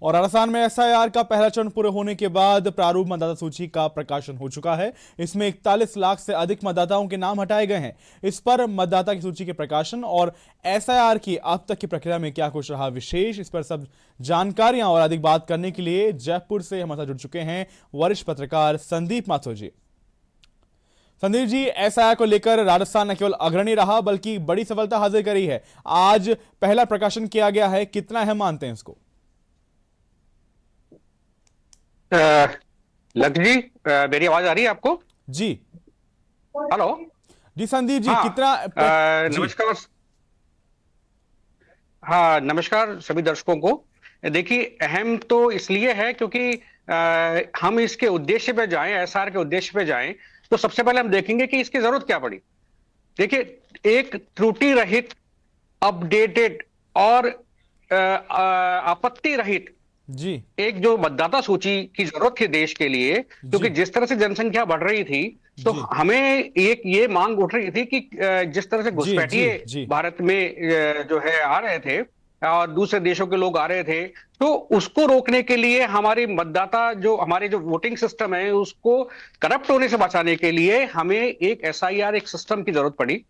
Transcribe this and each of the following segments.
और राजस्थान में एसआईआर का पहला चरण पूरे होने के बाद प्रारूप मतदाता सूची का प्रकाशन हो चुका है। इसमें 41 लाख से अधिक मतदाताओं के नाम हटाए गए हैं। इस पर मतदाता की सूची के प्रकाशन और एसआईआर की अब तक की प्रक्रिया में क्या कुछ रहा विशेष, इस पर सब जानकारियां और अधिक बात करने के लिए जयपुर से हमारे साथ जुड़ चुके हैं वरिष्ठ पत्रकार संदीप माथुर जी। संदीप जी, एसआईआर को लेकर राजस्थान न केवल अग्रणी रहा बल्कि बड़ी सफलता हासिल करी है। आज पहला प्रकाशन किया गया है, कितना अहम मानते हैं इसको? लक्ष्य जी, मेरी आवाज आ रही है आपको? जी हेलो जी संदीप जी, हाँ, कितना जी। नमस्कार। हाँ, नमस्कार सभी दर्शकों को। देखिए, अहम तो इसलिए है क्योंकि हम इसके उद्देश्य पे जाएं, एसआर के उद्देश्य पे जाएं, तो सबसे पहले हम देखेंगे कि इसकी जरूरत क्या पड़ी। देखिए, एक त्रुटि रहित, अपडेटेड और आपत्ति रहित जी एक जो मतदाता सूची की जरूरत थी देश के लिए, क्योंकि जी जिस तरह से जनसंख्या बढ़ रही थी तो जी हमें एक ये मांग उठ रही थी कि जिस तरह से जी जी घुसपैठिए जी भारत में जो है आ रहे थे और दूसरे देशों के लोग आ रहे थे, तो उसको रोकने के लिए हमारी मतदाता जो हमारे जो वोटिंग सिस्टम है उसको करप्ट होने से बचाने के लिए हमें एक एसआईआर, एक सिस्टम की जरूरत पड़ी,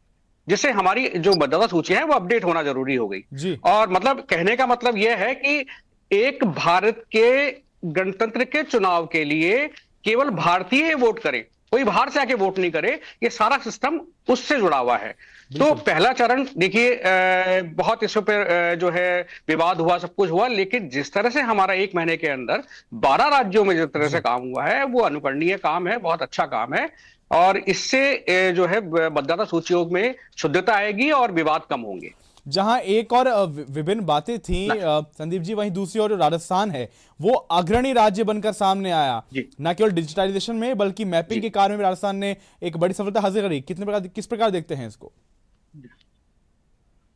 जिससे हमारी जो मतदाता सूची है वो अपडेट होना जरूरी हो गई। जी और मतलब कहने का मतलब यह है कि एक भारत के गणतंत्र के चुनाव के लिए केवल भारतीय वोट करें, कोई बाहर से आके वोट नहीं करे, ये सारा सिस्टम उससे जुड़ा हुआ है। तो बिल्कुल पहला चरण देखिए, बहुत इस पर जो है विवाद हुआ, सब कुछ हुआ, लेकिन जिस तरह से हमारा एक महीने के अंदर 12 राज्यों में जिस तरह से जी। काम हुआ है वो अनुकरणीय काम है, बहुत अच्छा काम है। और इससे जो है मतदाता सूचियों में शुद्धता आएगी और विवाद कम होंगे। जहां एक और विभिन्न बातें थी संदीप जी, वहीं दूसरी ओर जो राजस्थान है वो अग्रणी राज्य बनकर सामने आया, जी न केवल डिजिटलाइजेशन में बल्कि मैपिंग जी के कार्य में राजस्थान ने एक बड़ी सफलता हासिल करी। किस प्रकार देखते हैं इसको?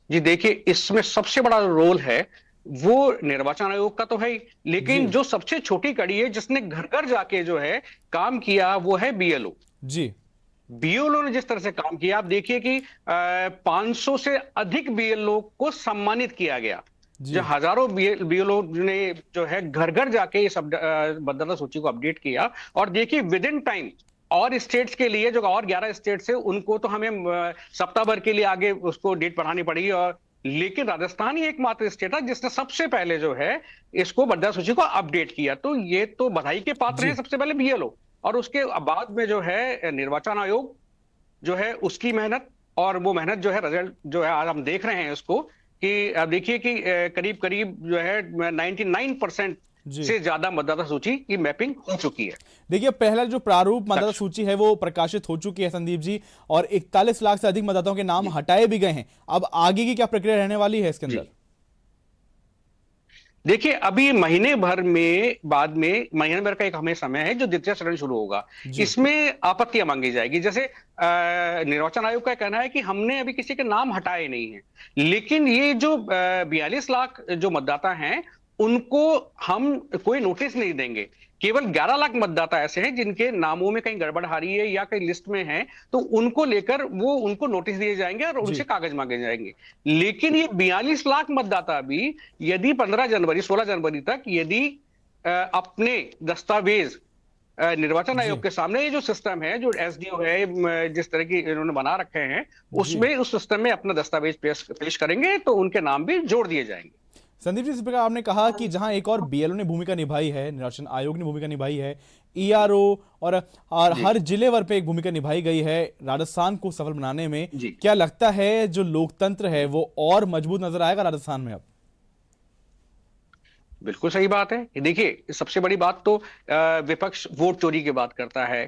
जी, देखिए, इसमें सबसे बड़ा रोल है वो निर्वाचन आयोग का तो है ही, जी लेकिन जो सबसे छोटी कड़ी है जिसने घर घर जाके जो है काम किया वो है बीएलओ। जी बीएलओ ने जिस तरह से काम किया, आप देखिए कि 500 से अधिक बीएलओ को सम्मानित किया गया, जो जी हजारों बीएलओ ने जो है घर घर जाके इस मतदाता सूची को अपडेट किया। और देखिए, विद इन टाइम और स्टेट्स के लिए, जो और 11 स्टेट्स है उनको तो हमें सप्ताह भर के लिए आगे उसको डेट बढ़ानी पड़ी, और लेकिन राजस्थान ही एकमात्र स्टेट है जिसने सबसे पहले जो है इसको मतदाता सूची को अपडेट किया। तो ये तो बधाई के पात्र हैं जी सबसे पहले बीएलओ, और उसके बाद में जो है निर्वाचन आयोग जो है उसकी मेहनत, और वो मेहनत जो है रिजल्ट जो है आज हम देख रहे हैं उसको, कि अब देखिए कि करीब करीब जो है 99% जी से ज्यादा मतदाता सूची की मैपिंग हो चुकी है। देखिए, पहला जो प्रारूप मतदाता लक्ष्य सूची है वो प्रकाशित हो चुकी है संदीप जी, और 41 लाख से अधिक मतदाताओं के नाम जी हटाए भी गए हैं। अब आगे की क्या प्रक्रिया रहने वाली है इसके जी अंदर? देखिए, अभी महीने भर में बाद में महीने भर का एक हमें समय है जो द्वितीय चरण शुरू होगा। जी इसमें आपत्तियां मांगी जाएगी। जैसे निर्वाचन आयोग का कहना है कि हमने अभी किसी के नाम हटाए नहीं है, लेकिन ये जो 42 लाख जो मतदाता हैं उनको हम कोई नोटिस नहीं देंगे। केवल 11 लाख मतदाता ऐसे हैं जिनके नामों में कहीं गड़बड़ आ रही है या कहीं लिस्ट में है, तो उनको लेकर वो उनको नोटिस दिए जाएंगे और उनसे जी कागज मांगे जाएंगे। लेकिन ये 42 लाख मतदाता भी यदि 15 जनवरी 16 जनवरी तक यदि अपने दस्तावेज निर्वाचन जी आयोग के सामने, ये जो सिस्टम है, जो एसडीओ है, जिस तरह की इन्होंने बना रखे हैं, जी उसमें उस सिस्टम में अपना दस्तावेज पेश करेंगे तो उनके नाम भी जोड़ दिए जाएंगे। संदीप जी, इस प्रकार आपने कहा कि जहां एक और बीएलओ ने भूमिका निभाई है, निर्वाचन आयोग ने भूमिका निभाई है, ईआरओ और जी हर जिले भर पे एक भूमिका निभाई गई है राजस्थान को सफल बनाने में। जी क्या लगता है जो लोकतंत्र है वो और मजबूत नजर आएगा राजस्थान में अब? बिल्कुल सही बात है। देखिए, सबसे बड़ी बात तो विपक्ष वोट चोरी की बात करता है,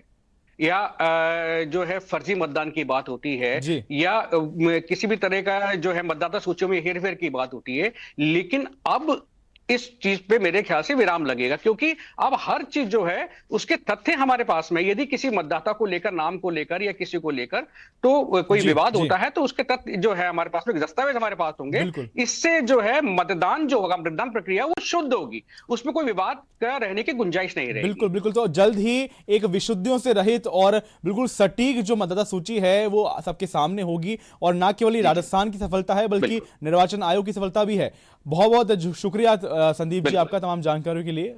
या जो है फर्जी मतदान की बात होती है, जी या किसी भी तरह का जो है मतदाता सूचियों में हेरफेर की बात होती है। लेकिन अब इस चीज पे मेरे ख्याल से विराम लगेगा, क्योंकि अब हर चीज जो है उसके तथ्य हमारे पास में। यदि किसी मतदाता को लेकर, नाम को लेकर या किसी को लेकर तो कोई जी विवाद जी होता है, तो उसके तथ्य जो है हमारे पास में, दस्तावेज हमारे पास होंगे। बिल्कुल इससे जो है मतदान जो होगा, मतदान प्रक्रिया वो शुद्ध होगी, उसमें कोई विवाद का रहने की गुंजाइश नहीं बिल्कुल रहेगी। बिल्कुल। तो जल्द ही एक विशुद्धियों से रहित और बिल्कुल सटीक जो मतदाता सूची है वो सबके सामने होगी, और ना केवल ये जी जी राजस्थान की सफलता है बल्कि बिल्कुल। निर्वाचन आयोग की सफलता भी है। बहुत बहुत शुक्रिया संदीप जी बिल्कुल। आपका तमाम जानकारियों के लिए।